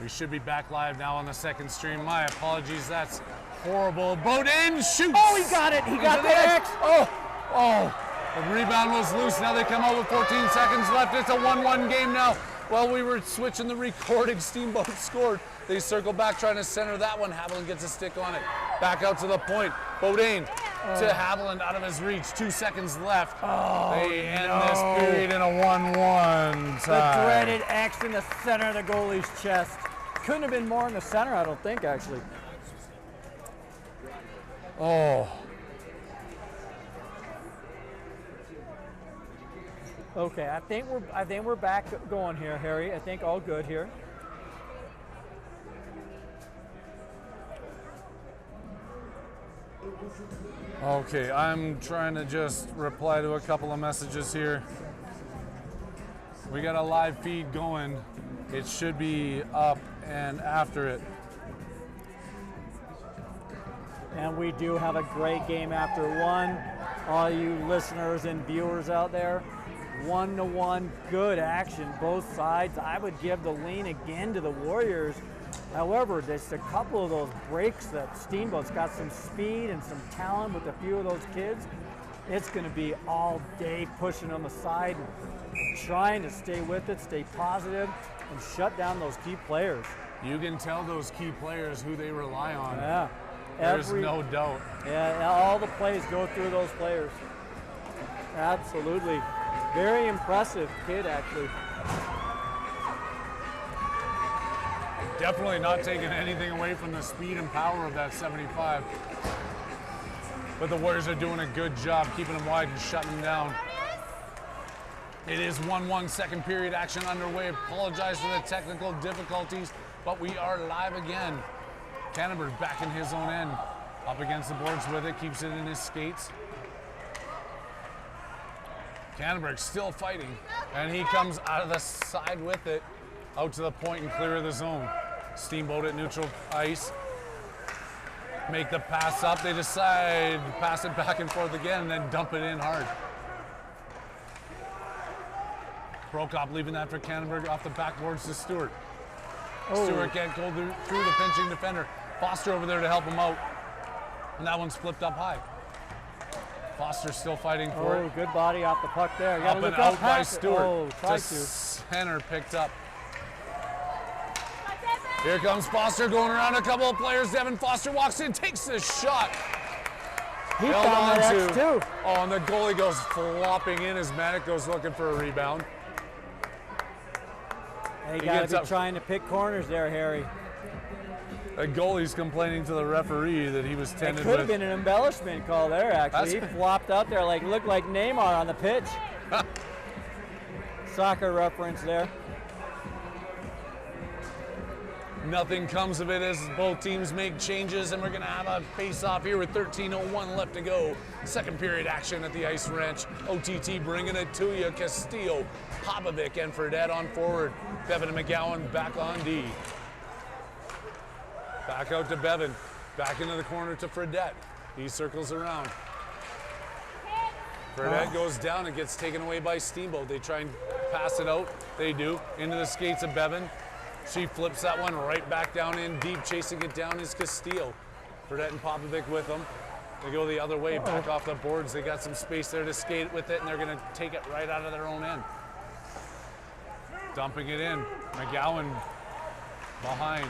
We should be back live now on the second stream. My apologies, that's horrible. Boat in, shoots! Oh, he got it! He got the X! Oh! The rebound was loose. Now they come out with 14 seconds left. It's a 1-1 game now. While we were switching the recording, Steamboat scored. They circle back trying to center that one. Haviland gets a stick on it. Back out to the point. Bodine to Haviland out of his reach. 2 seconds left. They end this period in a 1-1 The dreaded X in the center of the goalie's chest. Couldn't have been more in the center, I don't think, actually. Oh. Okay, I think we're back going here, Harry. I think all good here. Okay, I'm trying to just reply to a couple of messages here. We got a live feed going. It should be up and after it. And we do have a great game after one. All you listeners and viewers out there, 1-1, good action, both sides. I would give the lean again to the Warriors. However, there's a couple of those breaks that Steamboat's got some speed and some talent with a few of those kids. It's going to be all day pushing on the side and trying to stay with it, stay positive, and shut down those key players. You can tell those key players who they rely on. Yeah. There's no doubt. Yeah, all the plays go through those players. Absolutely. Very impressive kid, actually. Definitely not taking anything away from the speed and power of that 75. But the Warriors are doing a good job keeping them wide and shutting them down. It is 1-1 second period action underway. Apologize for the technical difficulties, but we are live again. Canterbury back in his own end. Up against the boards with it, keeps it in his skates. Canterbury still fighting, and he comes out of the side with it, out to the point and clear of the zone. Steamboat at neutral ice. Make the pass up. They decide to pass it back and forth again and then dump it in hard. Prokop leaving that for Canterbury off the backboards to Stewart. Stewart can't go through the pinching defender. Foster over there to help him out. And that one's flipped up high. Foster still fighting for it. Oh, good body off the puck there. You Up gotta and look up out by past it. Stewart. Oh, try to. Center picked up. Here comes Foster going around a couple of players. Devin Foster walks in, takes the shot. He found that X too. Oh, and the goalie goes flopping in as Manic goes looking for a rebound. And you gotta be trying to pick corners there, Harry. The goalie's complaining to the referee that he was tended with. It could have been an embellishment call there, actually. He flopped out there like looked like Neymar on the pitch. Soccer reference there. Nothing comes of it as both teams make changes, and we're going to have a face-off here with 13:01 left to go. Second period action at the Ice Ranch. OTT bringing it to you. Castillo, Popovic, and Fredette on forward. Bevan and McGowan back on D. Back out to Bevan. Back into the corner to Fredette. He circles around. Fredette goes down and gets taken away by Steamboat. They try and pass it out. They do. Into the skates of Bevan. She flips that one right back down in deep. Chasing it down is Castillo. Fredette and Popovic with them. They go the other way, back off the boards. They got some space there to skate with it, and they're going to take it right out of their own end. Dumping it in. McGowan behind.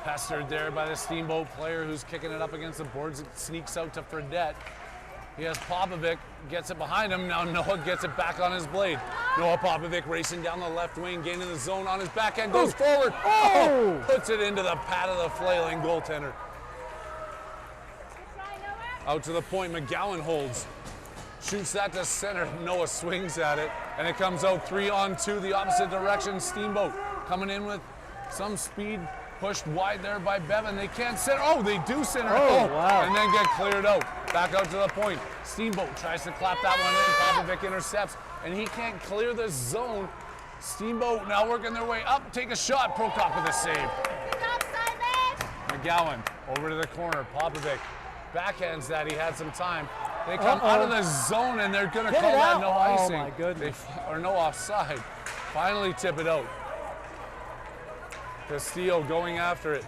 Pestered there by the Steamboat player who's kicking it up against the boards. It sneaks out to Fredette. He has Popovic, gets it behind him. Now Noah gets it back on his blade. Noah Popovic racing down the left wing, gaining the zone on his backhand, goes forward. Oh! Puts it into the pad of the flailing goaltender. Out to the point, McGowan holds. Shoots that to center. Noah swings at it, and it comes out 3-on-2 the opposite direction. Steamboat coming in with some speed. Pushed wide there by Bevan. They can't center. Oh, they do center. Wow. And then get cleared out. Back out to the point. Steamboat tries to clap that one in. Popovic intercepts, and he can't clear the zone. Steamboat now working their way up. Take a shot. Prokop with a save. McGowan over to the corner. Popovic backhands that. He had some time. They come out of the zone, and they're going to call that no icing. Oh, my goodness. Or no offside. Finally tip it out. Castillo going after it.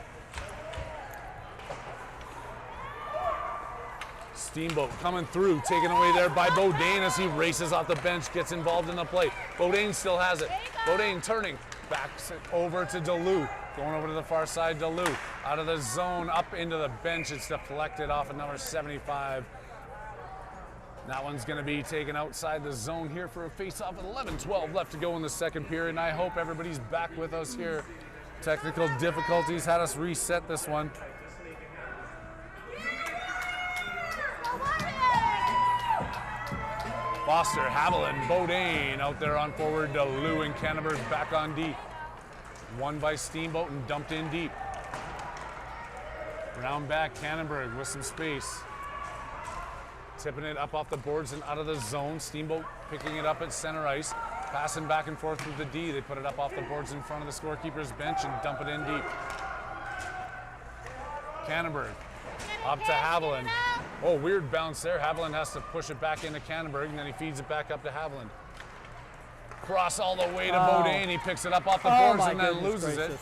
Steamboat coming through, taken away there by Bodine as he races off the bench, gets involved in the play. Bodine still has it. Bodine turning, back over to DeLu. Going over to the far side, DeLu. Out of the zone, up into the bench. It's deflected off of number 75. That one's going to be taken outside the zone here for a face-off with 11-12 left to go in the second period. And I hope everybody's back with us here. Technical difficulties had us reset this one. Foster, Haviland, Bodine out there on forward. DeLu and Canterbury back on deep. Won by Steamboat and dumped in deep. Round back, Canterbury with some space. Tipping it up off the boards and out of the zone. Steamboat picking it up at center ice. Passing back and forth with the D. They put it up off the boards in front of the scorekeeper's bench and dump it in deep. Canterbury up to Haviland. Oh, weird bounce there. Haviland has to push it back into Canterbury, and then he feeds it back up to Haviland. Cross all the way to Bodine. He picks it up off the boards and then loses it.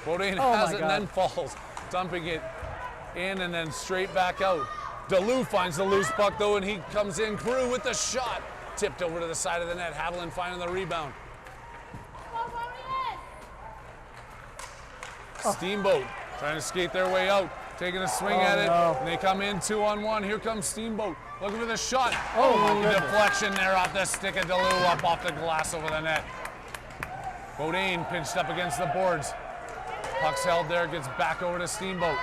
Bodine has it and then falls, dumping it in and then straight back out. DeLu finds the loose puck though, and he comes in. Crew with the shot. Tipped over to the side of the net. Haviland finding the rebound. Steamboat trying to skate their way out. Taking a swing at it, and they come in 2-on-1. Here comes Steamboat, looking for the shot. Deflection there off the stick of DeLu, up off the glass over the net. Bodine pinched up against the boards. Puck's held there, gets back over to Steamboat.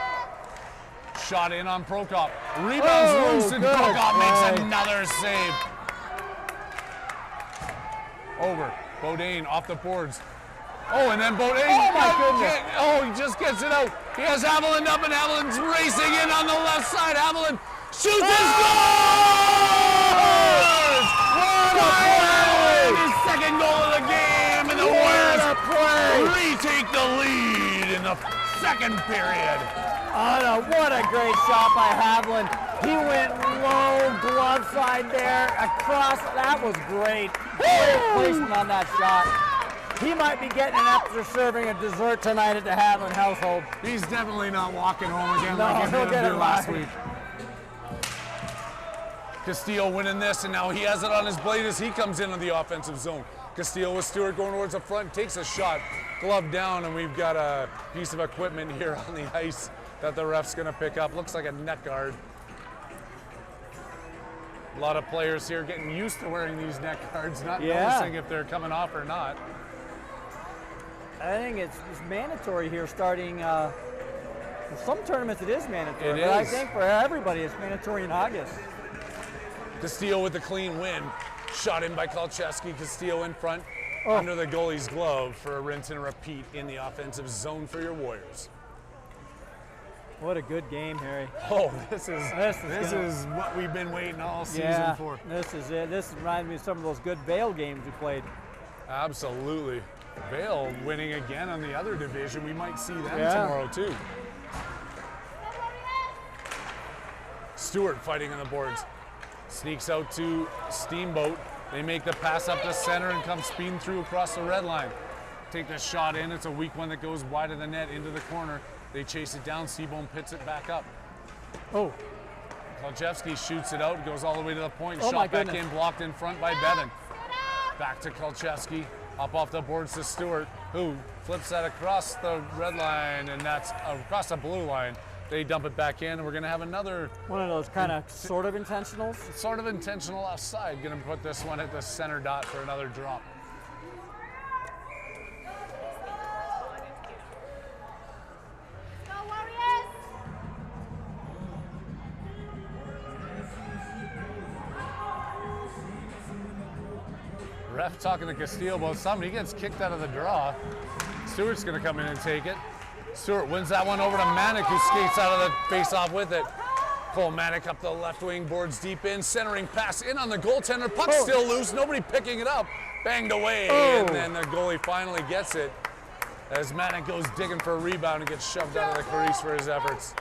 Shot in on Prokop. Rebounds loose, and Prokop makes another save. Over. Bodine off the boards. Oh, and then Bodine. Oh, my goodness. He just gets it out. He has Haviland up, and Haviland's racing in on the left side. Haviland shoots his goal! What a play! His second goal of the game, and the Warriors retake the lead in the second period. Oh, what a great shot by Haviland. He went low, glove side there, across. That was great. Great placement on that shot. He might be getting an extra serving of dessert tonight at the Haviland household. He's definitely not walking home again No, like he he'll did get it last right. week. Castillo winning this, and now he has it on his blade as he comes into the offensive zone. Castillo with Stewart going towards the front, takes a shot, glove down, and we've got a piece of equipment here on the ice that the ref's gonna pick up. Looks like a net guard. A lot of players here getting used to wearing these net guards, not noticing if they're coming off or not. I think it's mandatory here starting, for some tournaments it is mandatory, It but I is. think for everybody it's mandatory in August. Castillo with the clean win. Shot in by Kolcheski. Castillo in front, under the goalie's glove for a rinse and repeat in the offensive zone for your Warriors. What a good game, Harry. Oh, this is gonna- what we've been waiting all season for. This is it. This reminds me of some of those good Vail games we played. Absolutely. Vail winning again on the other division. We might see them tomorrow too. Stewart fighting on the boards. Sneaks out to Steamboat. They make the pass up the center and come speeding through across the red line. Take the shot in. It's a weak one that goes wide of the net into the corner. They chase it down. Seabohm pits it back up. Oh. Kolchevsky shoots it out, goes all the way to the point. Oh, my Shot back goodness. in, blocked in front by Bevan. Back to Kolchevsky. Up off the boards to Stewart, who flips that across the red line, and that's across the blue line. They dump it back in, and we're going to have another One of those kind of sort of intentionals. sort of intentional offside. Going to put this one at the center dot for another drop. Go Warriors! Ref talking to Castillo about something. He gets kicked out of the draw. Stewart's going to come in and take it. Stewart wins that one over to Manick, who skates out of the face-off with it. Cole Manick up the left wing, boards deep in, centering pass in on the goaltender. Puck still loose, nobody picking it up. Banged away, and then the goalie finally gets it as Manick goes digging for a rebound and gets shoved out of the crease for his efforts.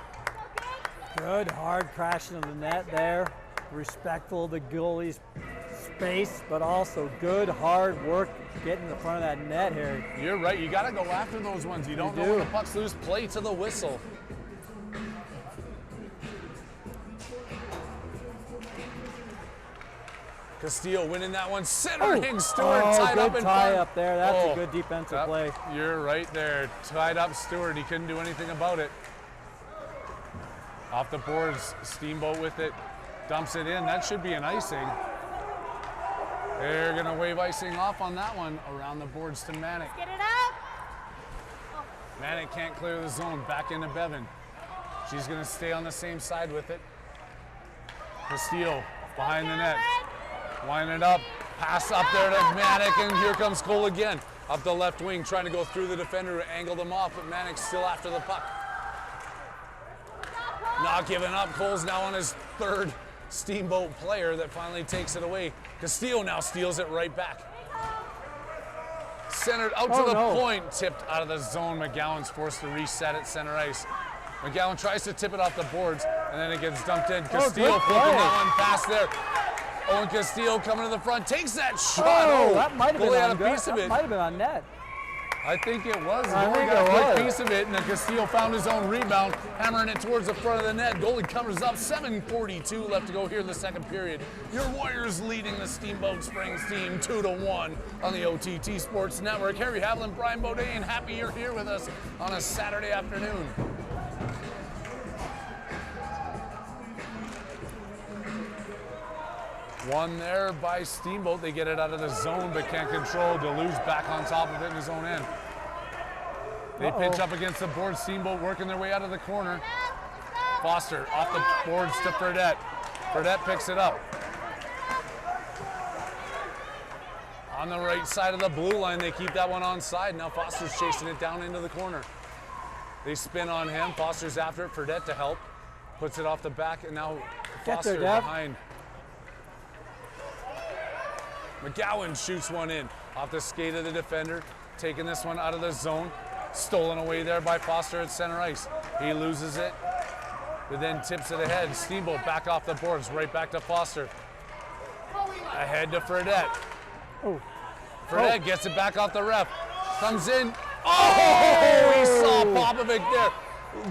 Good hard crashing of the net there. Respectful of the goalie's space, but also good hard work getting in the front of that net, Harry. You're right. You got to go after those ones. You don't know do. when the puck's loose. Play to the whistle. Castillo winning that one. Centering Stewart tied up in tie front. up there. That's a good defensive Yep, play. You're right there. Tied up Stewart. He couldn't do anything about it. Off the boards, Steamboat with it. Dumps it in. That should be an icing. They're going to wave icing off on that one. Around the boards to Manic. Get it up. Manic can't clear the zone. Back into Bevan. She's going to stay on the same side with it. Castillo behind the net. Line it up. Pass up there to Manic, and here comes Cole again. Up the left wing, trying to go through the defender, angle them off, but Manic's still after the puck. Not giving up. Cole's now on his third Steamboat player that finally takes it away. Castillo now steals it right back. Centered out to the point, tipped out of the zone. McGowan's forced to reset at center ice. McGowan tries to tip it off the boards, and then it gets dumped in. Castillo flipping that one past there. Owen Castillo coming to the front, takes that shot. Oh, that might have been had on a piece of that it. might have been on net. I think it was. I think got it a quick was. piece of it, and then Castillo found his own rebound, hammering it towards the front of the net. Goalie covers up. 7:42 left to go here in the second period. Your Warriors leading the Steamboat Springs team 2-1 on the OTT Sports Network. Harry Haviland, Brian Bodine, happy you're here with us on a Saturday afternoon. One there by Steamboat. They get it out of the zone, but can't control. Deleuze back on top of it in his own end. They pitch up against the board. Steamboat working their way out of the corner. Foster off the boards to Fredette. Fredette picks it up. On the right side of the blue line, they keep that one onside. Now Foster's chasing it down into the corner. They spin on him. Foster's after it. Fredette to help. Puts it off the back, and now Foster behind. McGowan shoots one in off the skate of the defender, taking this one out of the zone. Stolen away there by Foster at center ice. He loses it, but then tips it ahead. Steamboat back off the boards, right back to Foster. Ahead to Fredette. Fredette gets it back off the ref. Comes in. Oh, he saw Popovic there.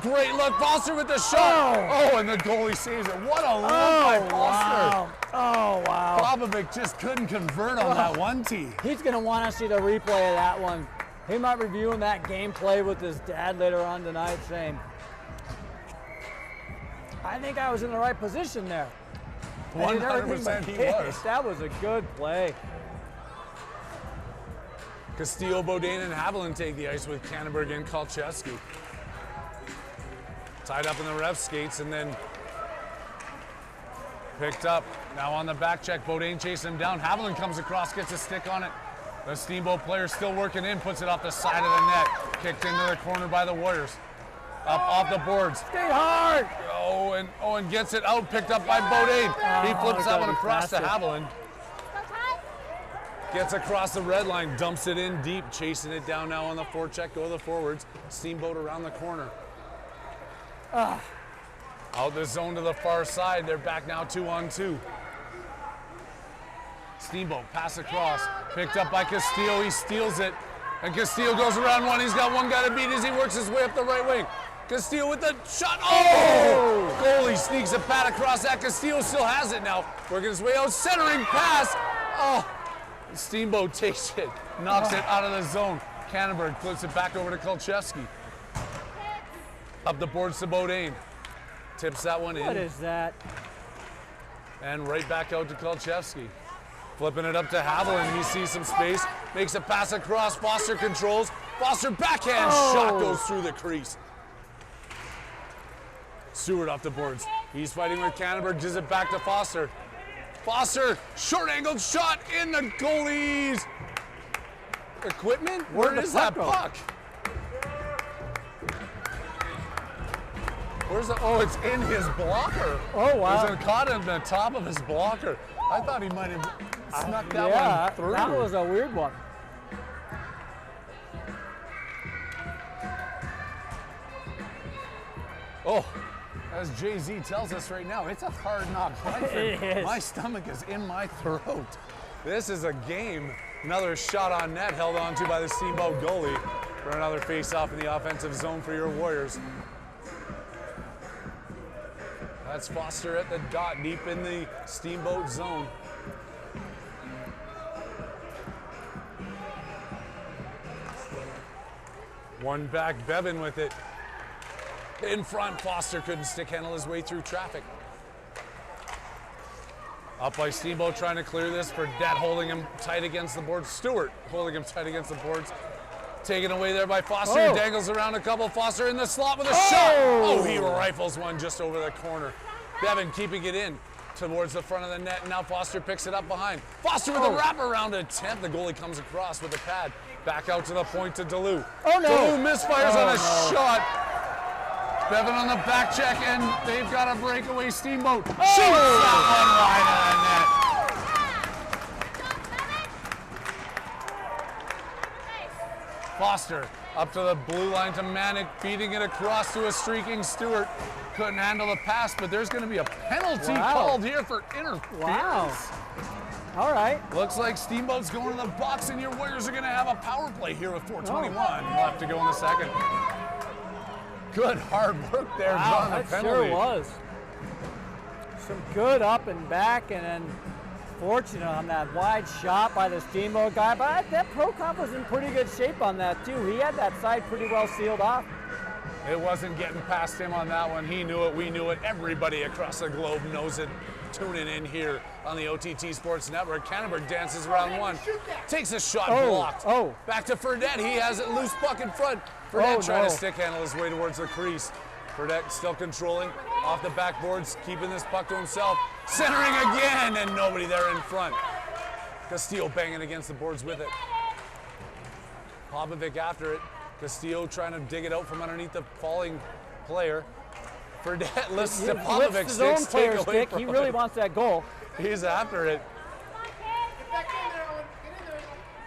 Great look. Foster with the shot. Oh, and the goalie saves it. What a look by Foster. Wow. Oh, wow. Popovic just couldn't convert on that one tee. He's going to want to see the replay of that one. He might be reviewing that gameplay with his dad later on tonight saying, I think I was in the right position there. 100% he was. That was a good play. Castillo, Bodine, and Haviland take the ice with Kannenberg and Kolcheski. Tied up in the ref skates and then picked up. Now on the back check, Bodine chasing him down. Haviland comes across, gets a stick on it. The Steamboat player still working in, puts it off the side of the net. Kicked into the corner by the Warriors. Up off the boards. Skate hard. Owen gets it out, picked up by Bodine. He flips that one across to Haviland. Gets across the red line, dumps it in deep, chasing it down now on the forecheck. Go to the forwards. Steamboat around the corner. Out the zone to the far side. They're back now 2-on-2. Steamboat pass across. Picked up by Castillo. He steals it. And Castillo goes around one. He's got one guy to beat as he works his way up the right wing. Castillo with the shot. Oh! Goalie sneaks a pat across that. Castillo still has it now. Working his way out. Centering pass. Oh! Steamboat takes it. Knocks it out of the zone. Kannenberg flips it back over to Kolcheski. Up the boards to Bodine. Tips that one in. What is that? And right back out to Kolcheski. Flipping it up to Haviland. He sees some space. Makes a pass across. Foster controls. Foster backhand shot goes through the crease. Stewart off the boards. He's fighting with Kannenberg. Gives it back to Foster. Foster, short-angled shot in the goalie's equipment? Where is that puck? Where's the, oh, it's in his blocker. Oh, wow. It was caught in the top of his blocker. I thought he might have snuck that one through. That was a weird one. Oh, As Jay-Z tells us right now, it's a hard knock life. It is. My stomach is in my throat. This is a game. Another shot on net held on to by the Steamboat goalie for another face-off in the offensive zone for your Warriors. That's Foster at the dot, deep in the Steamboat zone. One back, Bevan with it. In front, Foster couldn't stick handle his way through traffic. Up by Steamboat trying to clear this. Fredette holding him tight against the boards. Stewart holding him tight against the boards. Taken away there by Foster. Oh. Dangles around a couple. Foster in the slot with a shot. Oh, he rifles one just over the corner. Bevan keeping it in towards the front of the net. Now Foster picks it up behind. Foster with a wraparound attempt. The goalie comes across with a pad. Back out to the point to Duluth. Oh, no. Duluth misfires on a no. shot. Bevan on the back check, and they've got a breakaway. Steamboat shoots that one wide of the net. Foster up to the blue line to Manick, feeding it across to a streaking Stewart. Couldn't handle the pass, but there's going to be a penalty called here for interference. Wow. All right. Looks like Steamboat's going to the box, and your Warriors are going to have a power play here with 4:21 left to go in the second. Good hard work there, Wow, drawing the that penalty. sure was. Some good up and back, and then fortunate on that wide shot by the Steamboat guy. But that Pro Comp was in pretty good shape on that too. He had that side pretty well sealed off. It wasn't getting past him on that one. He knew it, we knew it. Everybody across the globe knows it. Tuning in here on the OTT Sports Network. Cannonberg dances around one. Takes a shot blocked. Back to Fredette. He has it loose puck in front. Fredette trying to stick handle his way towards the crease. Fredette still controlling off the backboards, keeping this puck to himself. Centering again, and nobody there in front. Castillo banging against the boards with it. Popovic after it. Castillo trying to dig it out from underneath the falling player. Fredette lifts the Popovic his own sticks, player take away stick. from He really him. wants that goal. He's after it.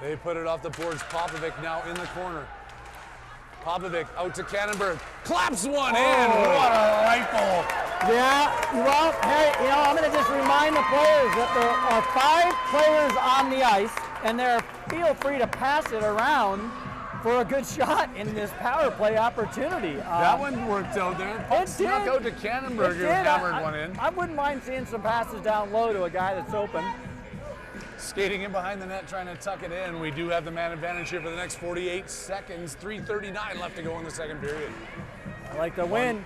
They put it off the boards. Popovic now in the corner. Popovic out to Cannonberg. Claps one in. What a rifle. Yeah, well, hey, I'm going to just remind the players that there are 5 players on the ice, and feel free to pass it around for a good shot in this power play opportunity. That one worked out there. Puck snuck out to Cannonberg, who hammered one in. I wouldn't mind seeing some passes down low to a guy that's open. Skating in behind the net, trying to tuck it in. We do have the man advantage here for the next 48 seconds. 3:39 left to go in the second period. I like the win.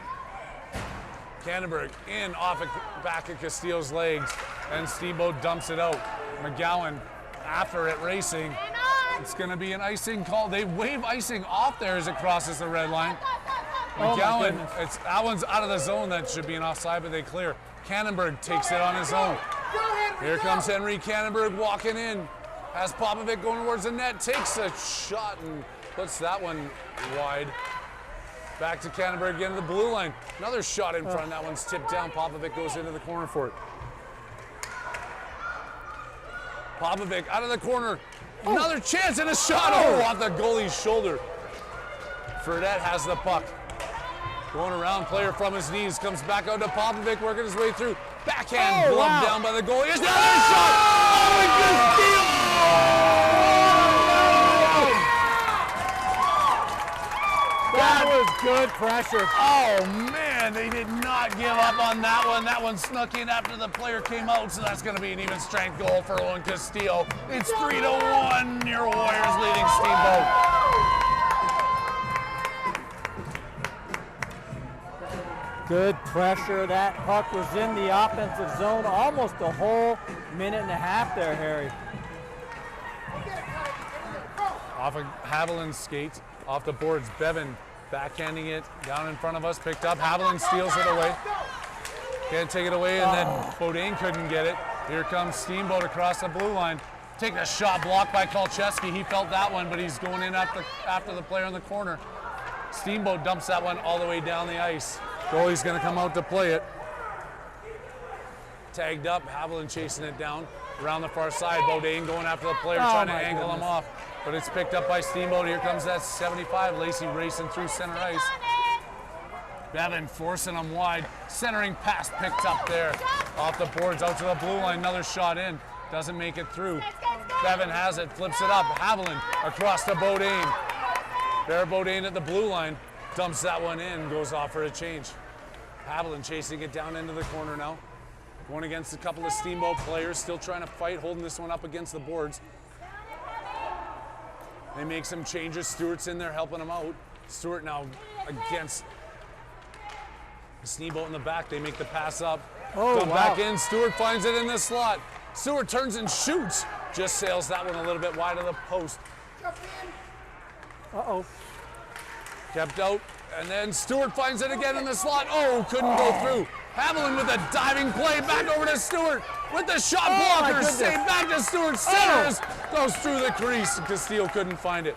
Cannonberg in off of back of Castillo's legs, and Steamboat dumps it out. McGowan after it, racing. It's going to be an icing call. They wave icing off there as it crosses the red line. McGowan, that one's out of the zone. That should be an offside, but they clear. Cannonberg takes it on his own. Here comes Henry Cannonberg walking in. Has Popovic going towards the net, takes a shot and puts that one wide. Back to Cannonberg again to the blue line. Another shot in front. That one's tipped down. Popovic goes into the corner for it. Popovic out of the corner. Another chance and a shot off the goalie's shoulder. Fredette has the puck. Going around, player from his knees, comes back out to Popovic, working his way through. Backhand gloved down by the goalie. Here's another shot! Oh, and Castillo! That was good pressure. Oh man, they did not give up on that one. That one snuck in after the player came out, so that's going to be an even strength goal for Owen Castillo. It's 3-1. Your Warriors leading Steamboat. Good pressure. That puck was in the offensive zone almost a whole minute and a half there, Harry. Off of Haviland's skates, off the boards. Bevan backhanding it down in front of us, picked up. Haviland steals it away. Can't take it away, and then Bodine couldn't get it. Here comes Steamboat across the blue line. Taking a shot blocked by Kolcheski. He felt that one, but he's going in after the player in the corner. Steamboat dumps that one all the way down the ice. Goalie's going to come out to play it. Tagged up, Haviland chasing it down around the far side. Bodine going after the player, trying to angle him off. But it's picked up by Steamboat. Here comes that 75. Lacey racing through center ice. Bevan forcing them wide. Centering pass picked up there. Off the boards, out to the blue line. Another shot in. Doesn't make it through. Bevan has it, flips it up. Haviland across to Bodine. Bear Bodine at the blue line. Dumps that one in, goes off for a change. Haviland chasing it down into the corner now. Going against a couple of Steamboat players, still trying to fight, holding this one up against the boards. They make some changes. Stewart's in there helping them out. Stewart now against the Steamboat in the back. They make the pass up. Dump back in. Stewart finds it in the slot. Stewart turns and shoots. Just sails that one a little bit wide of the post. Uh-oh. Kept out. And then Stewart finds it again in the slot. Oh, couldn't go through. Haviland with a diving play back over to Stewart with the shot blocker. Saved back to Stewart. Centers. Goes through the crease. Castillo couldn't find it.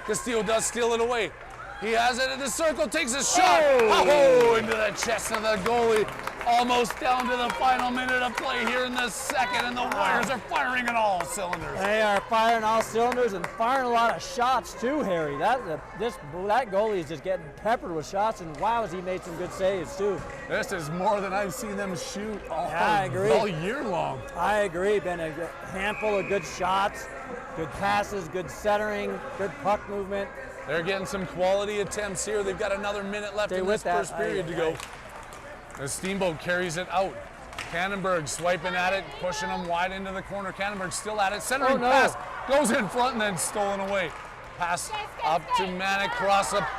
Castillo does steal it away. He has it in the circle, takes a shot. Oh, into the chest of the goalie. Almost down to the final minute of play here in the second, and the Warriors are firing on all cylinders. They are firing all cylinders and firing a lot of shots too, Harry. That goalie is just getting peppered with shots, and wow, has he made some good saves too. This is more than I've seen them shoot all year long. I agree. Been a handful of good shots, good passes, good centering, good puck movement. They're getting some quality attempts here. They've got another minute left in this first period to go. The Steamboat carries it out. Cannonberg swiping at it, pushing them wide into the corner. Cannonberg still at it. Centering pass goes in front and then stolen away. Pass up to Manic, cross up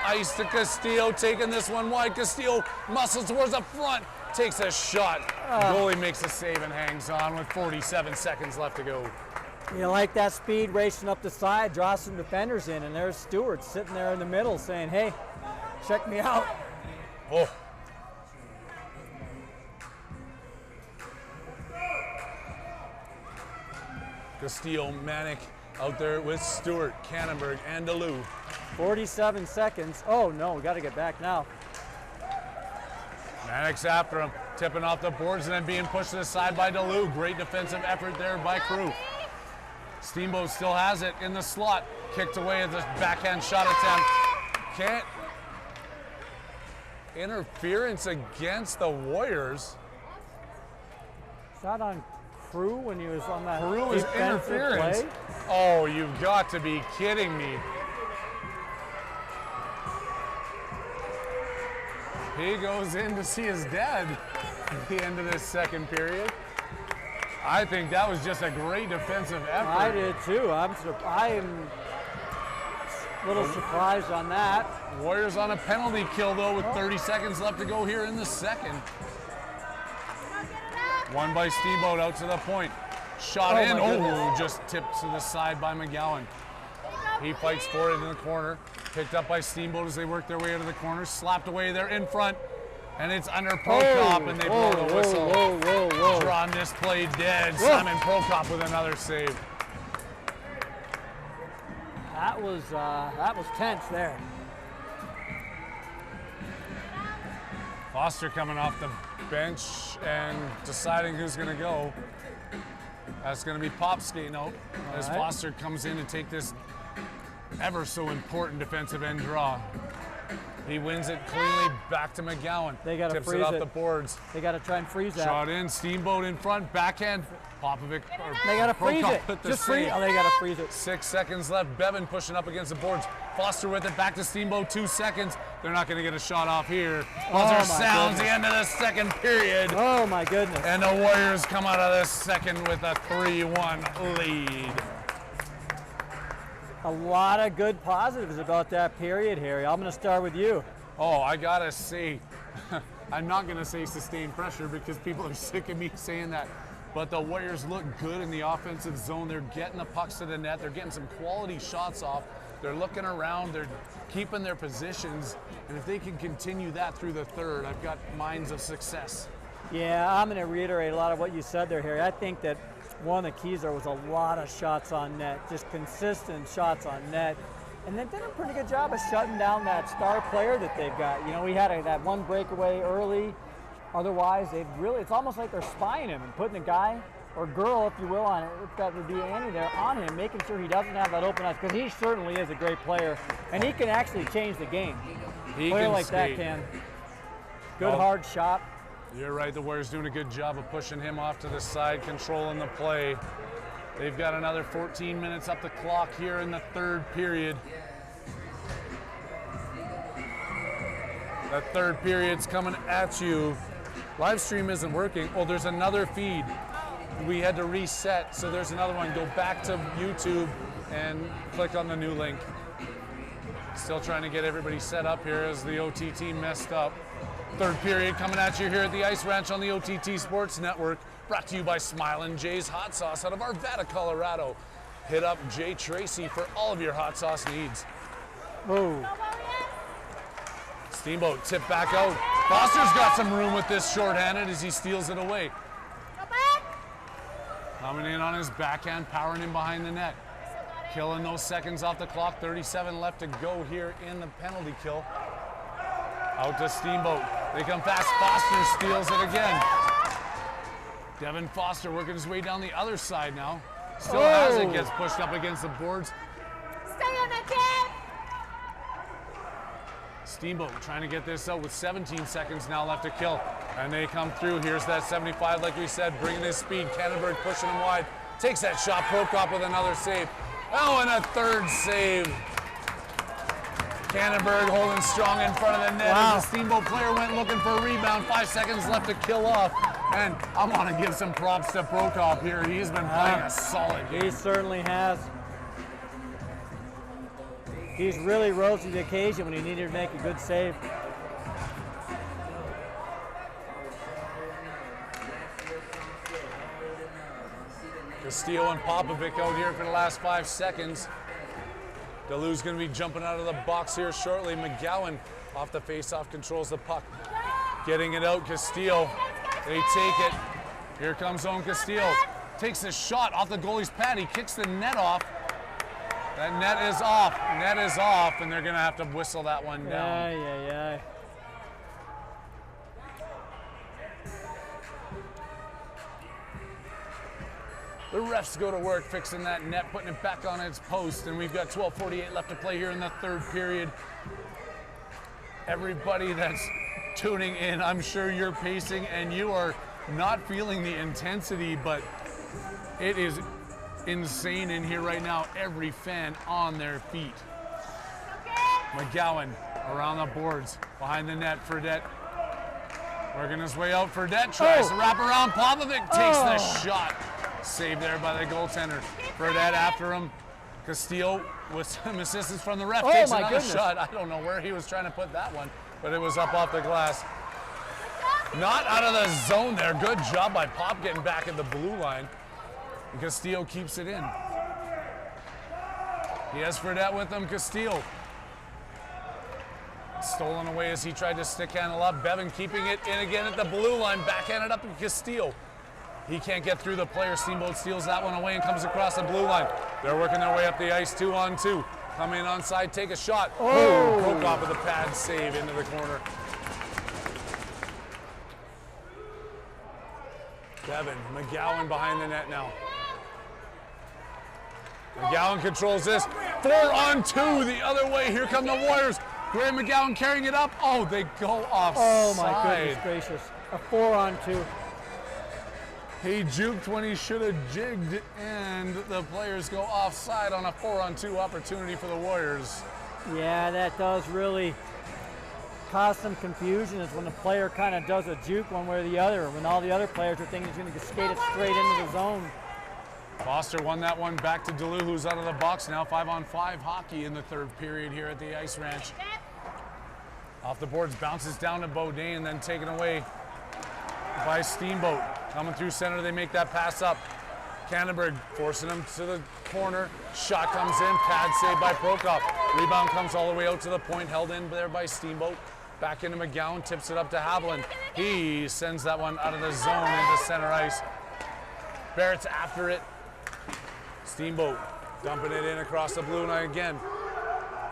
ice to Castillo, taking this one wide. Castillo muscles towards the front, takes a shot. Goalie makes a save and hangs on with 47 seconds left to go. You like that speed racing up the side, draw some defenders in, and there's Stewart sitting there in the middle saying, hey, check me out. Oh. Castillo, Manic out there with Stewart, Cannonberg, and DeLue. 47 seconds. Oh no, we got to get back now. Manic's after him, tipping off the boards and then being pushed to the side by DeLue. Great defensive effort there by Crew. Steamboat still has it in the slot. Kicked away at the backhand shot attempt. Can't. Interference against the Warriors. Shot on Crew when he was on that Crew is interference. Play? Oh, you've got to be kidding me. He goes in to see his dad at the end of this second period. I think that was just a great defensive effort. I did too. I am a little surprised on that. Warriors on a penalty kill though with 30 seconds left to go here in the second. One by Steamboat out to the point. Shot in. Oh, just tipped to the side by McGowan. He fights for it in the corner. Picked up by Steamboat as they work their way out of the corner. Slapped away there in front. And it's under Prokop and they blow the whistle. Drawn this play dead. Simon Prokop with another save. That was tense there. Foster coming off the bench and deciding who's going to go. That's going to be Pop skating out as Foster comes in to take this ever so important defensive end draw. He wins it cleanly back to McGowan. They got to tips freeze it off it. the boards. They got to try and freeze that. Shot in, Steamboat in front, backhand. Popovic. They got to freeze it. Just freeze. Oh, they got to freeze it. 6 seconds left. Bevan pushing up against the boards. Foster with it back to Steamboat. 2 seconds. They're not going to get a shot off here. Buzzer sounds the end of the second period. Oh my goodness. And the Warriors come out of this second with a 3-1 lead. A lot of good positives about that period, Harry. I'm going to start with you. Oh, I got to say, I'm not going to say sustained pressure because people are sick of me saying that. But the Warriors look good in the offensive zone. They're getting the pucks to the net. They're getting some quality shots off. They're looking around. They're keeping their positions. And if they can continue that through the third, I've got minds of success. Yeah, I'm going to reiterate a lot of what you said there, Harry. I think that one of the keys there was a lot of shots on net, just consistent shots on net. And they've done a pretty good job of shutting down that star player that they've got. You know, we had that one breakaway early. Otherwise, it's almost like they're spying him and putting a guy or girl, if you will, on it. It's got to be Annie there on him, making sure he doesn't have that open ice, because he certainly is a great player, and he can actually change the game. He player can like skate. that can. Good Well, hard shot. You're right, the Warriors doing a good job of pushing him off to the side, controlling the play. They've got another 14 minutes up the clock here in the third period. The third period's coming at you. Live stream isn't working. Oh, there's another feed. We had to reset, so there's another one. Go back to YouTube and click on the new link. Still trying to get everybody set up here as the OTT messed up. Third period coming at you here at the Ice Ranch on the OTT Sports Network. Brought to you by Smilin' Jay's Hot Sauce out of Arvada, Colorado. Hit up Jay Tracy for all of your hot sauce needs. Whoa. Steamboat tip back out. Foster's got some room with this shorthanded as he steals it away. Coming in on his backhand, powering him behind the net. Killing those seconds off the clock. 37 left to go here in the penalty kill. Out to Steamboat. They come fast. Foster steals it again. Devin Foster working his way down the other side now. Still has it, gets pushed up against the boards. Stay on the tip. Steamboat trying to get this out with 17 seconds now left to kill. And they come through. Here's that 75, like we said, bringing his speed. Cannonberg pushing him wide. Takes that shot. Prokop with another save. Oh, and a third save. Cannonberg holding strong in front of the net. Wow. As the Steamboat player went looking for a rebound. 5 seconds left to kill off. And I want to give some props to Prokop here. He's been playing a solid game. He certainly has. He's really rose to the occasion when he needed to make a good save. Castillo and Popovic out here for the last 5 seconds. Delou's going to be jumping out of the box here shortly. McGowan off the face-off controls the puck. Getting it out, Castillo. They take it. Here comes Owen Castillo. Takes a shot off the goalie's pad. He kicks the net off. That net is off. Net is off, and they're going to have to whistle that one down. Yeah. The refs go to work fixing that net, putting it back on its post, and we've got 12:48 left to play here in the third period. Everybody that's tuning in, I'm sure you're pacing and you are not feeling the intensity, but it is insane in here right now. Every fan on their feet. McGowan around the boards, behind the net. Fredette working his way out. Fredette tries to wrap around. Popovic takes the shot. Saved there by the goaltender. Fredette after him. Castillo with some assistance from the ref takes another shot. I don't know where he was trying to put that one, but it was up off the glass. Not out of the zone there. Good job by Pop getting back at the blue line. And Castillo keeps it in. He has Fredette with him. Castillo stolen away as he tried to stick handle up. Bevan keeping it in again at the blue line. Backhanded up to Castillo. He can't get through the player. Steamboat steals that one away and comes across the blue line. They're working their way up the ice, 2-on-2. Come in onside, take a shot. Prokop with a pad save into the corner. Devin McGowan behind the net now. McGowan controls this. 4-on-2 the other way. Here come the Warriors. Graham McGowan carrying it up. Oh, they go offside. Oh my goodness gracious. A 4-on-2. He juked when he should have jigged, and the players go offside on a 4-on-2 opportunity for the Warriors. Yeah, that does really cause some confusion is when the player kind of does a juke one way or the other, when all the other players are thinking he's going to skate it straight into the zone. Foster won that one back to Delou, who's out of the box now. 5-on-5 hockey in the third period here at the Ice Ranch. Off the boards, bounces down to Beaudin, and then taken away by Steamboat. Coming through center, they make that pass up. Cannonberg forcing him to the corner. Shot comes in, pad saved by Prokop. Rebound comes all the way out to the point, held in there by Steamboat. Back into McGowan, tips it up to Haviland. He sends that one out of the zone into center ice. Barrett's after it. Steamboat dumping it in across the blue line again.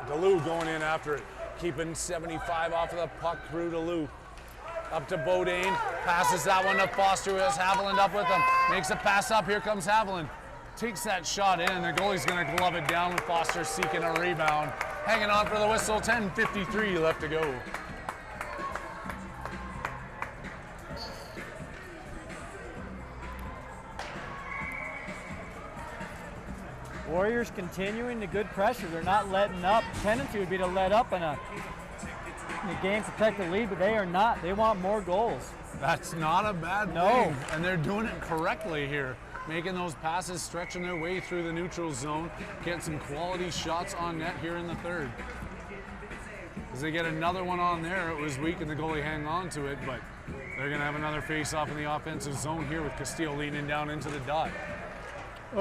Delou going in after it. Keeping 75 off of the puck through Delou. Up to Beaudin, passes that one to Foster, who has Haviland up with him. Makes a pass up, here comes Haviland. Takes that shot in, and the goalie's gonna glove it down with Foster seeking a rebound. hanging on for the whistle. 10:53 left to go. Warriors continuing the good pressure. They're not letting up. Tendency would be to let up in the game, protect the lead, but they are not. They want more goals. That's not a bad thing. And they're doing it correctly here. Making those passes, stretching their way through the neutral zone, getting some quality shots on net here in the third. As they get another one on there, it was weak and the goalie hang on to it, but they're going to have another face-off in the offensive zone here with Castillo leaning down into the dot.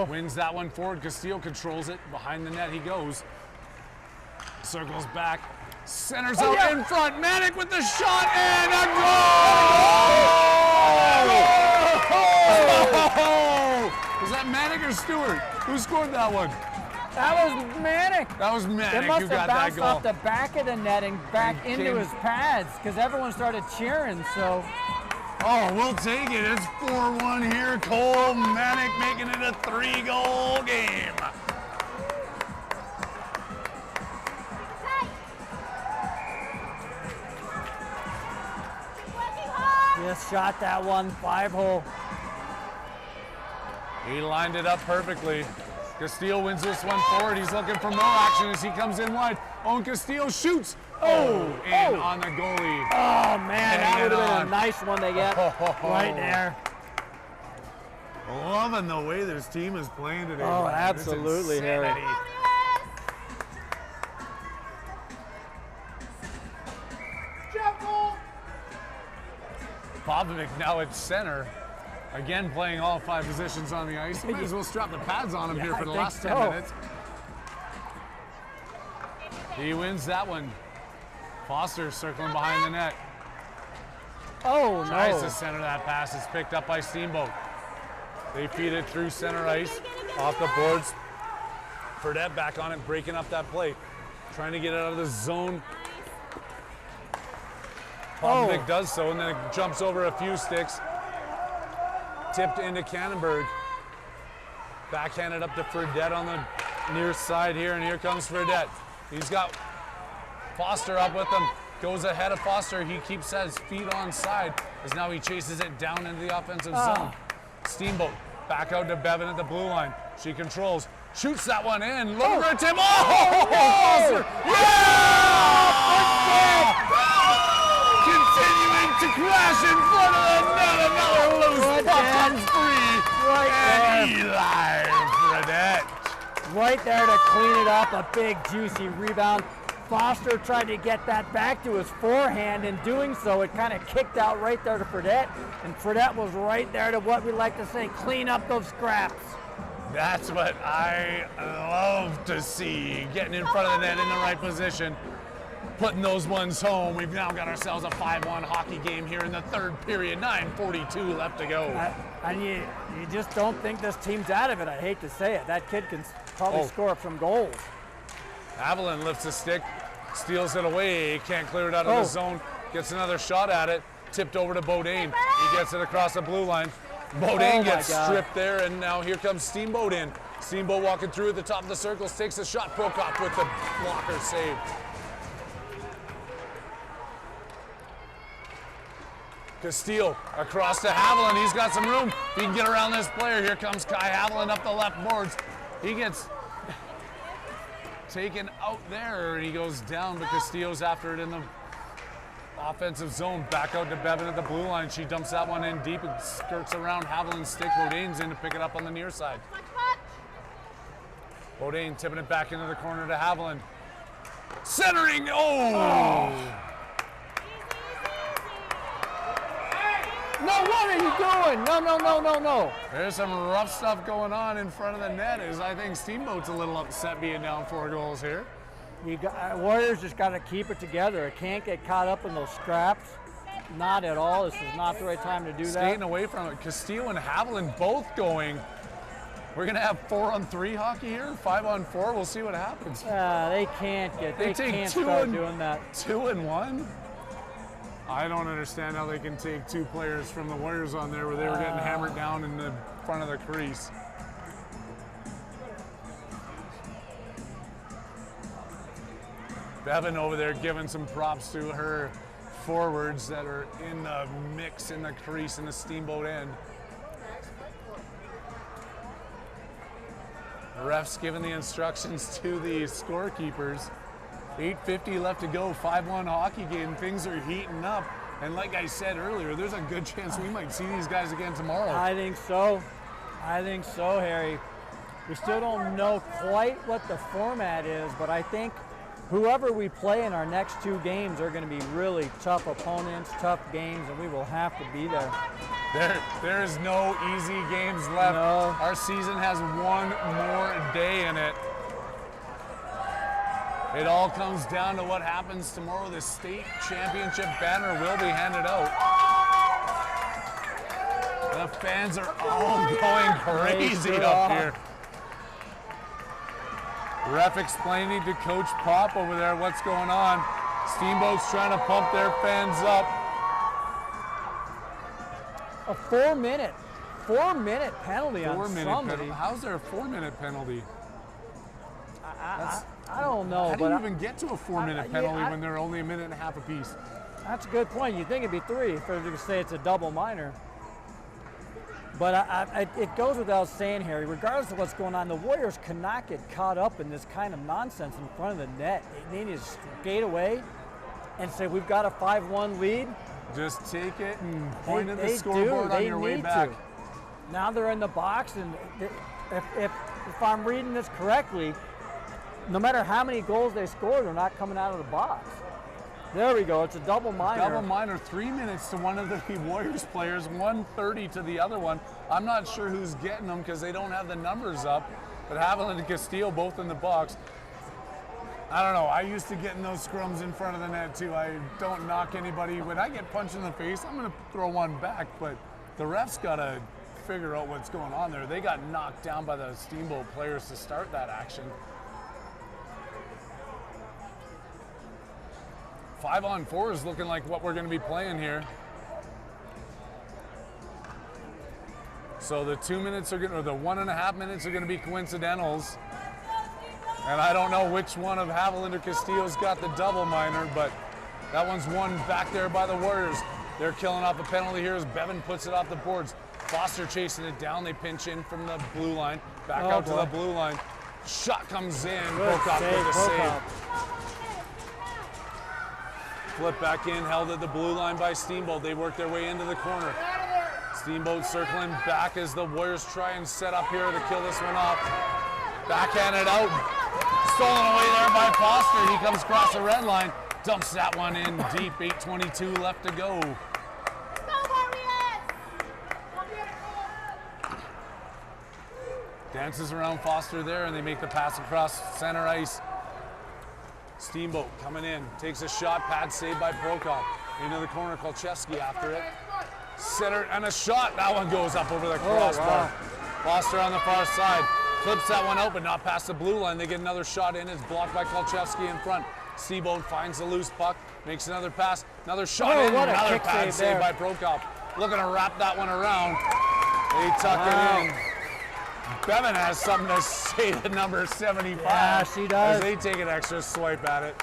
Wins that one forward. Castillo controls it. Behind the net he goes. Circles back. Centers out in front. Manic with the shot and a goal! Was that Manic or Stewart? Who scored that one? That was Manic. That was Manic It must who have got that bounced goal. off the back of the net and back into his pads because everyone started cheering. So. Oh, we'll take it. It's 4-1 here. Cole Manic making it a 3-goal game. Just shot that one 5-hole. He lined it up perfectly. Castillo wins this one forward. He's looking for more action as he comes in wide. Owen Castillo shoots. In on the goalie. Oh, man, that would have been on. a nice one to get right there. Loving the way this team is playing today. Oh, Brian. absolutely, It's Harry. insanity. Popovic now at center. Again, playing all 5 positions on the ice. Might as well strap the pads on him here for the last 10 minutes. He wins that one. Foster circling behind the net. Oh, Tries no. to center that pass. It's picked up by Steamboat. They feed it through center ice, off the boards. Fredette back on it, breaking up that play. Trying to get it out of the zone. Popovic does so, and then it jumps over a few sticks. Tipped into Cannonberg. Backhanded up to Fredette on the near side here, and here comes Fredette. He's got Foster up with him. Goes ahead of Foster. He keeps his feet on side as now he chases it down into the offensive zone. Steamboat back out to Bevan at the blue line. She controls, shoots that one in. Looking for a tip. Foster! Continuing to crash in front of the net. Another loose puck comes free. And Eli Fredette. Right there to clean it up. A big, juicy rebound. Foster tried to get that back to his forehand. In doing so, it kind of kicked out right there to Fredette. And Fredette was right there to what we like to say, clean up those scraps. That's what I love to see. Getting in front of the net in the right position. Putting those ones home. We've now got ourselves a 5-1 hockey game here in the third period. 9:42 left to go. And you just don't think this team's out of it. I hate to say it. That kid can probably score up some goals. Haviland lifts a stick, steals it away. He can't clear it out of the zone. Gets another shot at it. Tipped over to Bodine. He gets it across the blue line. Bodine gets stripped there, and now here comes Steamboat in. Steamboat walking through at the top of the circle, takes a shot. Prokop with the blocker save. Castillo across to Haviland. He's got some room. He can get around this player. Here comes Kai Haviland up the left boards. He gets taken out there, and he goes down, but Castillo's after it in the offensive zone. Back out to Bevan at the blue line. She dumps that one in deep and skirts around Haviland's stick. Bodine's in to pick it up on the near side. Bodine tipping it back into the corner to Haviland. Centering. No, what are you doing? No. There's some rough stuff going on in front of the net. As I think Steamboat's a little upset being down 4 goals here. Warriors just got to keep it together. It can't get caught up in those scraps. Not at all. This is not the right time to do that. Staying away from it. Castillo and Haviland both going. We're going to have 4-on-3 hockey here, 5-on-4. We'll see what happens. They can't start doing that. 2-1? I don't understand how they can take 2 players from the Warriors on there where they were getting hammered down in the front of the crease. Bevan over there giving some props to her forwards that are in the mix in the crease in the Steamboat end. The refs giving the instructions to the scorekeepers. 8:50 left to go, 5-1 hockey game. Things are heating up. And like I said earlier, there's a good chance we might see these guys again tomorrow. I think so. I think so, Harry. We still don't know quite what the format is, but I think whoever we play in our next 2 games are going to be really tough opponents, tough games, and we will have to be there. There's no easy games left. No. Our season has one more day in it. It all comes down to what happens tomorrow. The state championship banner will be handed out. The fans are all going crazy up here. Ref explaining to Coach Pop over there what's going on. Steamboat's trying to pump their fans up. A 4-minute penalty on somebody. How's there a 4-minute penalty? I don't know. How do you even get to a 4-minute penalty when they're only a minute and a half apiece? That's a good point. You'd think it'd be 3 if they say it's a double minor. But it goes without saying, Harry, regardless of what's going on, the Warriors cannot get caught up in this kind of nonsense in front of the net. They need to skate away and say, we've got a 5-1 lead. Just take it and point at the scoreboard on your way back. Now they're in the box, and if I'm reading this correctly, no matter how many goals they score, they're not coming out of the box. There we go. It's a double minor. Double minor, 3 minutes to one of the Warriors players, 1:30 to the other one. I'm not sure who's getting them because they don't have the numbers up, but Haviland and Castillo both in the box. I don't know. I used to get in those scrums in front of the net too. I don't knock anybody. When I get punched in the face, I'm going to throw one back, but the refs got to figure out what's going on there. They got knocked down by the Steamboat players to start that action. 5-on-4 is looking like what we're going to be playing here. So the 2 minutes are going, or the 1.5 minutes are going to be coincidentals. And I don't know which one of Haviland or Castillo's got the double minor, but that one's won back there by the Warriors. They're killing off a penalty here as Bevan puts it off the boards. Foster chasing it down. They pinch in from the blue line, back out to the blue line. Shot comes in. Prokop with the save. Flip back in, held at the blue line by Steamboat. They work their way into the corner. Steamboat circling back as the Warriors try and set up here to kill this one off. Backhanded out. Stolen away there by Foster. He comes across the red line. Dumps that one in deep. 8:22 left to go. Dances around Foster there, and they make the pass across center ice. Steamboat coming in, takes a shot, pad saved by Prokop. Into the corner, Kolchevsky after it. Center, and a shot. That one goes up over the crossbar. Foster on the far side. Clips that one out, but not past the blue line. They get another shot in. It's blocked by Kolchevsky in front. Steamboat finds the loose puck, makes another pass. Another shot in, another pad saved by Prokop. Looking to wrap that one around. They tuck it in. Bevan has something to say to number 75. Yeah, she does. As they take an extra swipe at it.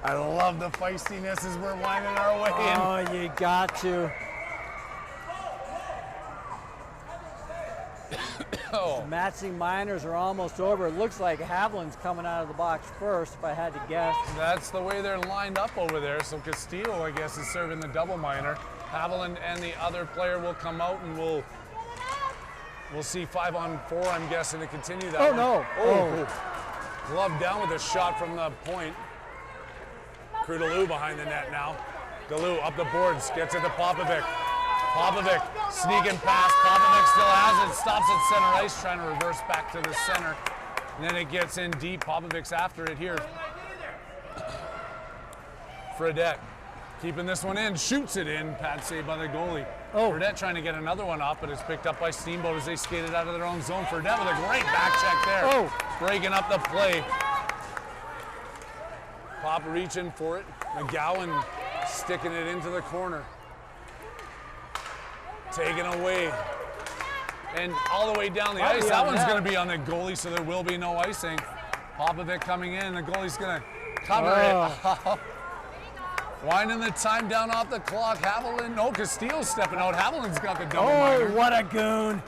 I love the feistiness as we're winding our way in. Oh, you got to. The matching minors are almost over. It looks like Haviland's coming out of the box first, if I had to guess. That's the way they're lined up over there. So Castillo, I guess, is serving the double minor. Haviland and the other player will come out, and we'll see 5-on-4, I'm guessing, to continue that. Oh, no. Oh. Glove down with a shot from the point. Krudalou behind the net now. Dalou up the boards, gets it to Popovic. Popovic sneaking past. Popovic still has it. Stops at center ice, trying to reverse back to the center. And then it gets in deep. Popovic's after it here. Fredette keeping this one in, shoots it in. Pad save by the goalie. Fredette trying to get another one off, but it's picked up by Steamboat as they skated out of their own zone. Fredette with a great back check there. Breaking up the play. Pop reaching for it. McGowan sticking it into the corner. Taken away. And all the way down the ice. That one's going to be on the goalie, so there will be no icing. Popovic coming in. The goalie's going to cover it. Winding the time down off the clock. Haviland, no, Castillo's stepping out. Haviland's got the double minor. Oh, what a goon.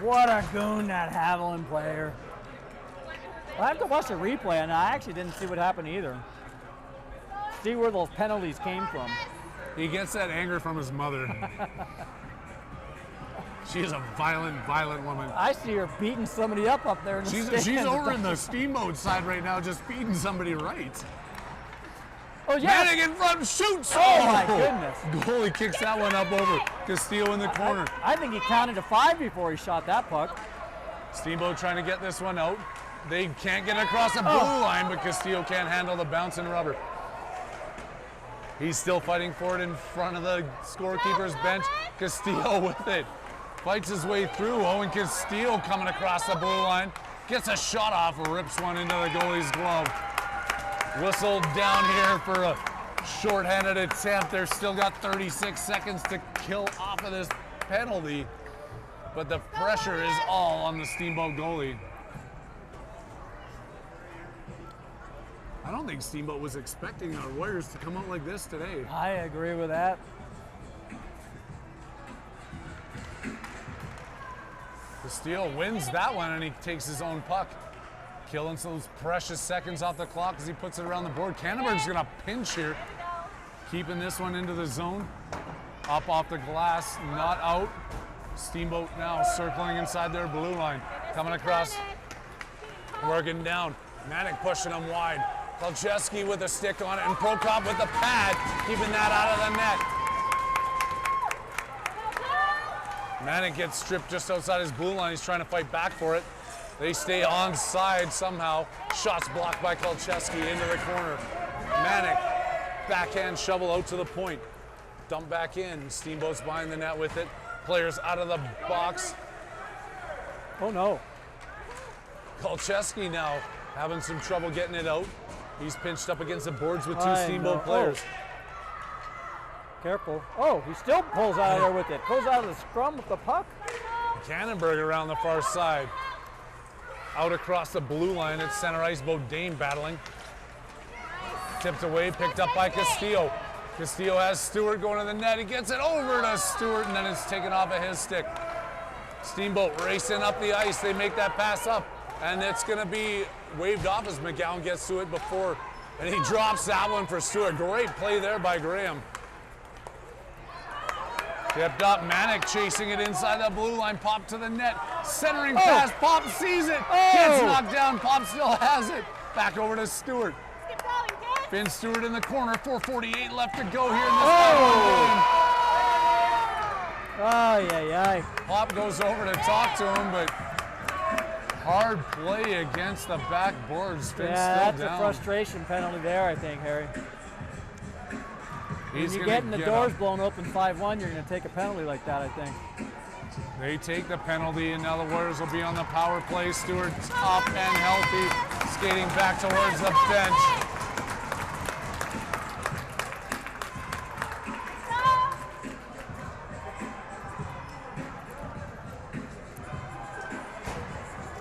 What a goon, that Haviland player. I have to watch the replay, and I actually didn't see what happened either. See where those penalties came from. He gets that anger from his mother. She is a violent, violent woman. I see her beating somebody up there in the stands. She's over in the steamboat side right now, just beating somebody right. Oh, yes. Manning in front, shoots! Oh, my goodness. Goalie kicks that one up over. Castillo in the corner. I think he counted to 5 before he shot that puck. Steamboat trying to get this one out. They can't get across the blue line, but Castillo can't handle the bouncing rubber. He's still fighting for it in front of the scorekeeper's bench. Castillo with it. Fights his way through. Owen Castillo coming across the blue line. Gets a shot off, rips one into the goalie's glove. Whistled down here for a shorthanded attempt. They've still got 36 seconds to kill off of this penalty, but the pressure is all on the Steamboat goalie. I don't think Steamboat was expecting our Warriors to come out like this today. I agree with that. Castillo wins that one, and he takes his own puck. Killing those precious seconds off the clock as he puts it around the board. Canterbury's gonna pinch here. Keeping this one into the zone. Up off the glass, not out. Steamboat now circling inside their blue line. Coming across, working down. Manic pushing him wide. Kolcheski with a stick on it, and Prokop with the pad, keeping that out of the net. Manic gets stripped just outside his blue line. He's trying to fight back for it. They stay onside somehow. Shots blocked by Kolcheski into the corner. Manic, backhand shovel out to the point. Dump back in. Steamboat's behind the net with it. Players out of the box. Oh no. Kolcheski now having some trouble getting it out. He's pinched up against the boards with two Steamboat players. Careful. Oh, he still pulls out of there with it. Pulls out of the scrum with the puck. Cannonberg around the far side. Out across the blue line at center ice, Bodine battling. Tipped away, picked up by Castillo. Castillo has Stewart going to the net. He gets it over to Stewart, and then it's taken off of his stick. Steamboat racing up the ice. They make that pass up, and it's going to be waved off as McGowan gets to it before, and he drops that one for Stewart. Great play there by Graham. Tipped up, Manic chasing it inside the blue line, Pop to the net, centering pass, Pop sees it, gets knocked down, Pop still has it. Back over to Stewart. Finn Stewart in the corner, 4:48 left to go here in this game. Ay. Pop goes over to talk to him, but hard play against the backboards. Finn's that's still down. a frustration penalty there, I think, Harry. He's when you're getting the doors blown open 5-1, you're going to take a penalty like that, I think. They take the penalty, and now the Warriors will be on the power play. Stewart's up and healthy, skating back towards the bench.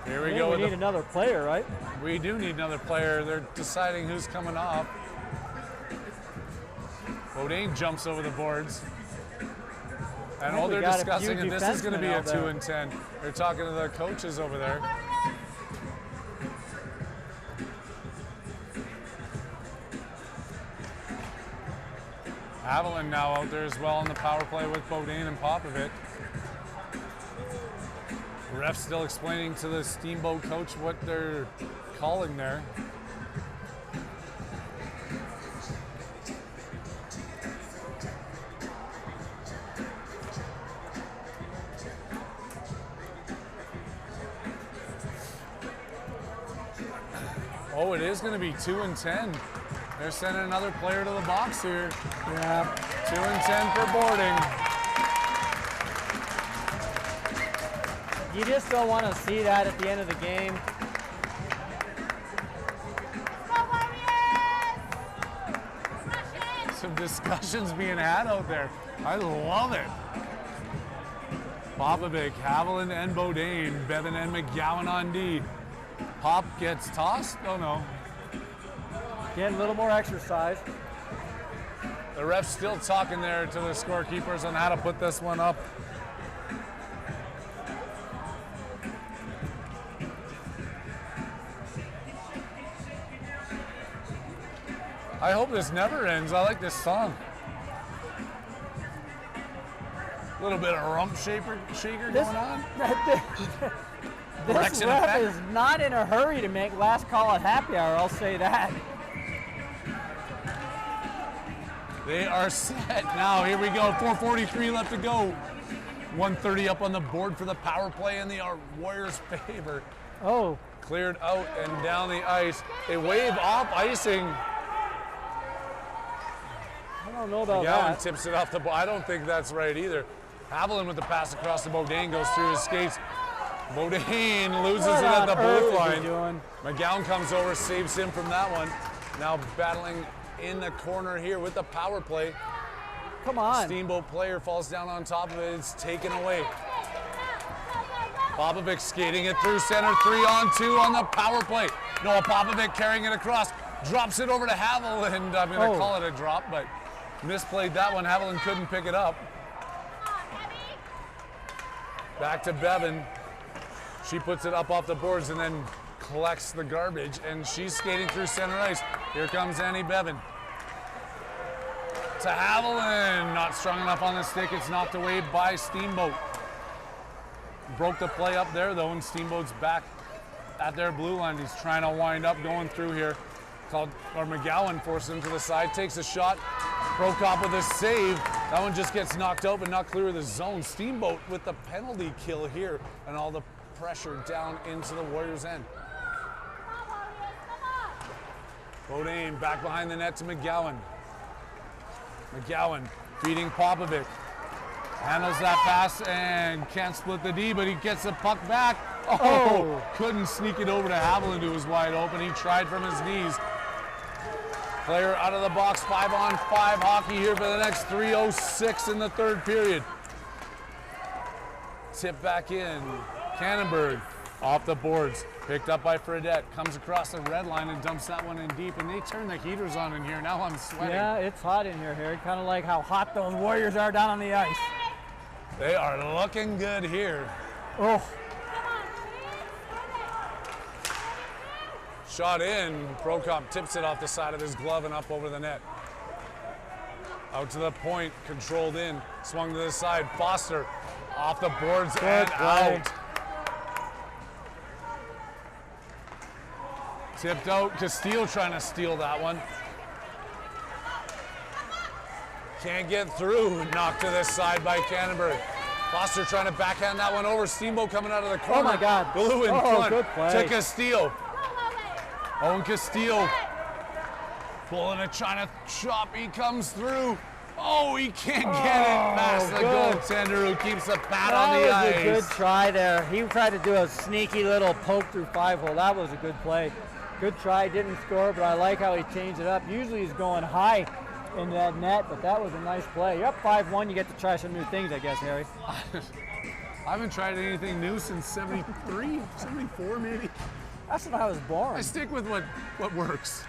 Here we go. We need another player, right? We do need another player. They're deciding who's coming off. Bodine jumps over the boards. And all they're discussing, and this is going to be a 2-10. They're talking to the coaches over there. Haviland now out there as well on the power play with Bodine and Popovic. Ref still explaining to the Steamboat coach what they're calling there. Oh, it is going to be 2-10. They're sending another player to the box here. Yeah. 2-10 for boarding. You just don't want to see that at the end of the game. Some discussions being had out there. I love it. Popovic, Haviland, and Bodine, Bevan and McGowan on D. Pop gets tossed? Oh no. Getting a little more exercise. The ref's still talking there to the scorekeepers on how to put this one up. I hope this never ends. I like this song. A little bit of rump shaker going on. This Correction ref effect. is not in a hurry to make last call at happy hour, I'll say that. They are set now. Here we go. 4:43 left to go. 1:30 up on the board for the power play in the Warriors' favor. Oh, Cleared out and down the ice. They wave off icing. I don't know about McGowan that. tips it off the ball. I don't think that's right either. Haviland with the pass across the Bodine goes through his skates. Bodine loses What it at on the earth blue is he line. doing? McGowan comes over, saves him from that one. Now battling in the corner here with the power play. Come on. Steamboat player falls down on top of it. It's taken away. Popovic skating it through center, 3-on-2 on the power play. Noah Popovic carrying it across, drops it over to Haviland. I'm going to call it a drop, but misplayed that one. Haviland couldn't pick it up. Back to Bevan. She puts it up off the boards and then collects the garbage, and she's skating through center ice. Here comes Annie Bevan. To Haviland, not strong enough on the stick. It's knocked away by Steamboat. Broke the play up there though, and Steamboat's back at their blue line. He's trying to wind up going through here. McGowan forces him to the side, takes a shot. Prokop with a save. That one just gets knocked out, but not clear of the zone. Steamboat with the penalty kill here, and all the pressure down into the Warriors' end. Bodine back behind the net to McGowan. McGowan feeding Popovic. Handles that pass and can't split the D, but he gets the puck back. Oh, couldn't sneak it over to Haviland, who was wide open. He tried from his knees. Player out of the box, 5-on-5 hockey here for the next 3:06 in the third period. Tip back in. Cannonberg off the boards, picked up by Fredette, comes across the red line and dumps that one in deep, and they turn the heaters on in here. Now I'm sweating. Yeah, it's hot in here, Harry. Kind of like how hot those Warriors are down on the ice. They are looking good here. Oh, Shot in, Prokop tips it off the side of his glove and up over the net. Out to the point, controlled in, swung to the side, Foster off the boards and play. out. Tipped out, Castillo trying to steal that one. Can't get through, knocked to this side by Cannonberg. Foster trying to backhand that one over, Steamboat coming out of the corner. Oh my God. Blue in Oh, front good play. to Castillo. Owen Castillo pulling a China chop. He comes through. Oh, he can't get it past the good. goaltender who keeps a pat on the that was ice. a good try there. He tried to do a sneaky little poke through 5-hole. That was a good play. Good try, didn't score, but I like how he changed it up. Usually he's going high in that net, but that was a nice play. You're up 5-1, you get to try some new things, I guess, Harry. I haven't tried anything new since 73, 74 maybe. That's when I was born. I stick with what works.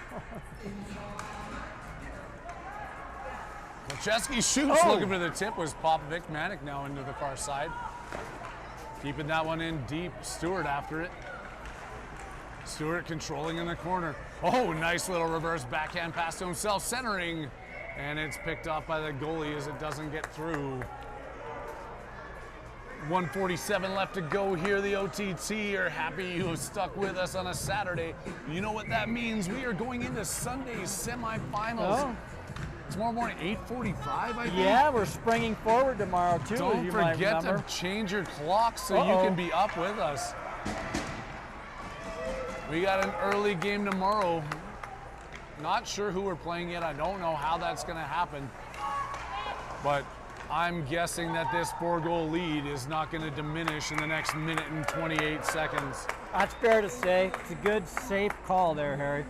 Kolcheski shoots, looking for the tip, was Popovic. Manic now into the far side. Keeping that one in deep. Stewart after it. Stewart controlling in the corner. Oh, nice little reverse backhand pass to himself, centering. And it's picked off by the goalie as it doesn't get through. 1:47 left to go here. The OTT are happy you stuck with us on a Saturday. You know what that means. We are going into Sunday's semifinals. Oh. Tomorrow morning, 8:45, I think. Yeah, we're springing forward tomorrow, too, as Don't you might forget remember. to change your clock so you can be up with us. We got an early game tomorrow. Not sure who we're playing yet. I don't know how that's going to happen. But I'm guessing that this 4-goal lead is not going to diminish in the next minute and 28 seconds. That's fair to say. It's a good, safe call there, Harry.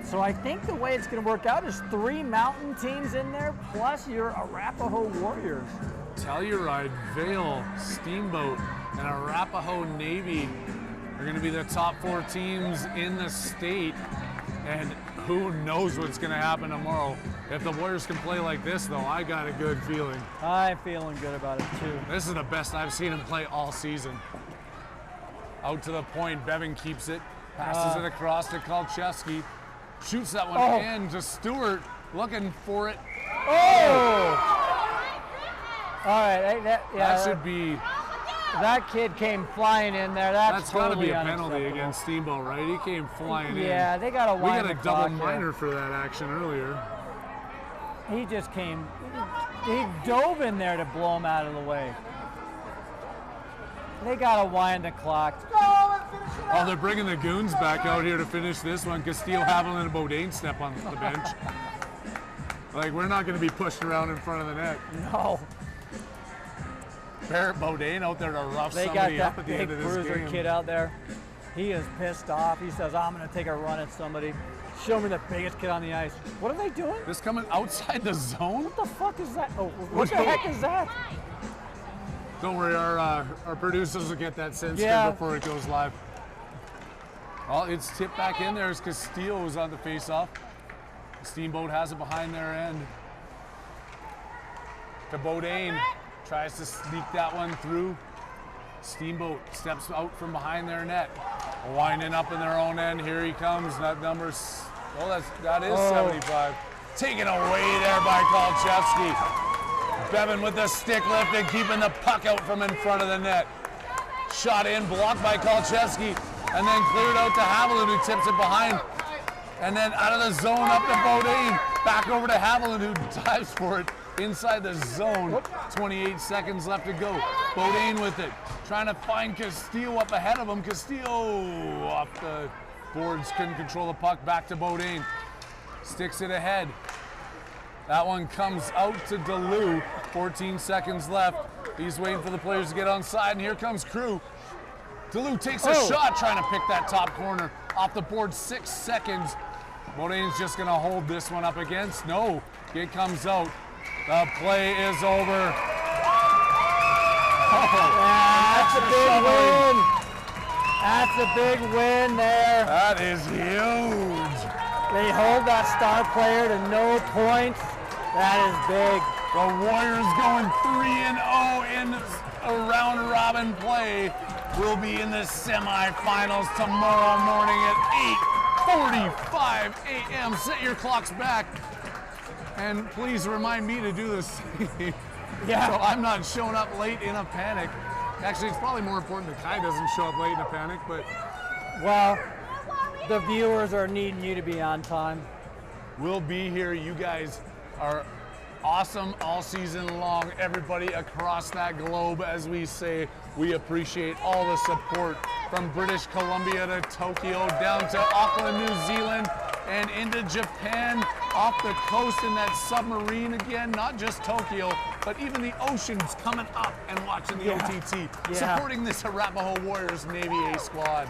So I think the way it's going to work out is 3 mountain teams in there, plus your Arapahoe Warriors. Telluride, Vail, Steamboat, and Arapahoe Navy are going to be the top 4 teams in the state. And who knows what's going to happen tomorrow. If the Warriors can play like this, though, I got a good feeling. I'm feeling good about it, too. This is the best I've seen him play all season. Out to the point, Bevan keeps it, passes it across to Kolchevsky, shoots that one in to Stewart, looking for it. Oh! All right, That should be. That kid came flying in there. That's got to totally be a penalty unacceptable. against Steamboat, right? He came flying in. Yeah, they got a We wind got a the double clock minor here. for that action earlier. He just came. He dove in there to blow him out of the way. They got to wind the clock. Oh, they're bringing the goons back out here to finish this one. Castillo, Haviland, and Bodine step on the bench. Like, we're not going to be pushed around in front of the net. No. Barrett Bodine out there to rough They got somebody up that at the big end of this bruiser game. kid out there. He is pissed off. He says, I'm going to take a run at somebody. Show me the biggest kid on the ice. What are they doing? This coming outside the zone? What the fuck is that? Oh, what the heck is that? Don't worry, our producers will get that censored Yeah. before it goes live. Well, it's tipped back in there as Castillo was on the face-off. Steamboat has it behind their end. To Bodine, tries to sneak that one through. Steamboat steps out from behind their net. Winding up in their own end. Here he comes. That number's, that is 75. Taken away there by Kolchevsky. Bevan with the stick lifted, keeping the puck out from in front of the net. Shot in, blocked by Kolchevsky, and then cleared out to Haviland, who tips it behind. And then out of the zone up to Bodine. Back over to Haviland, who dives for it inside the zone. 28 seconds left to go. Bodine with it, trying to find Castillo up ahead of him. Castillo off the boards, couldn't control the puck. Back to Bodine. Sticks it ahead. That one comes out to DeLue. 14 seconds left. He's waiting for the players to get on side, and here comes Crew. DeLue takes a shot, trying to pick that top corner off the board. 6 seconds. Bodine's just going to hold this one up against. No, it comes out. The play is over. That's a big win. That's a big win there. That is huge. They hold that star player to no points. That is big. The Warriors going 3-0 in a round robin play. Will be in the semifinals tomorrow morning at 8:45 a.m. Set your clocks back. And please remind me to do this. Yeah. So I'm not showing up late in a panic. Actually, it's probably more important that Kai doesn't show up late in a panic, but Well, the viewers are needing you to be on time. we'll be here. You guys are awesome all season long. Everybody across that globe, as we say, we appreciate all the support from British Columbia to Tokyo, down to Auckland, New Zealand, and into Japan, off the coast in that submarine again, not just Tokyo, but even the oceans coming up and watching the OTT, supporting this Arapahoe Warriors Navy A squad.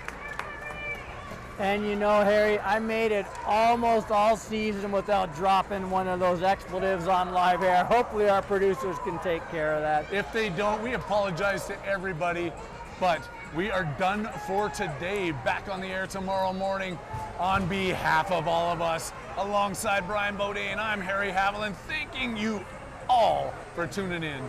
And you know, Harry, I made it almost all season without dropping one of those expletives on live air. Hopefully our producers can take care of that. If they don't, we apologize to everybody, but we are done for today. Back on the air tomorrow morning. On behalf of all of us, alongside Brian Bodine, I'm Harry Haviland, thanking you all for tuning in.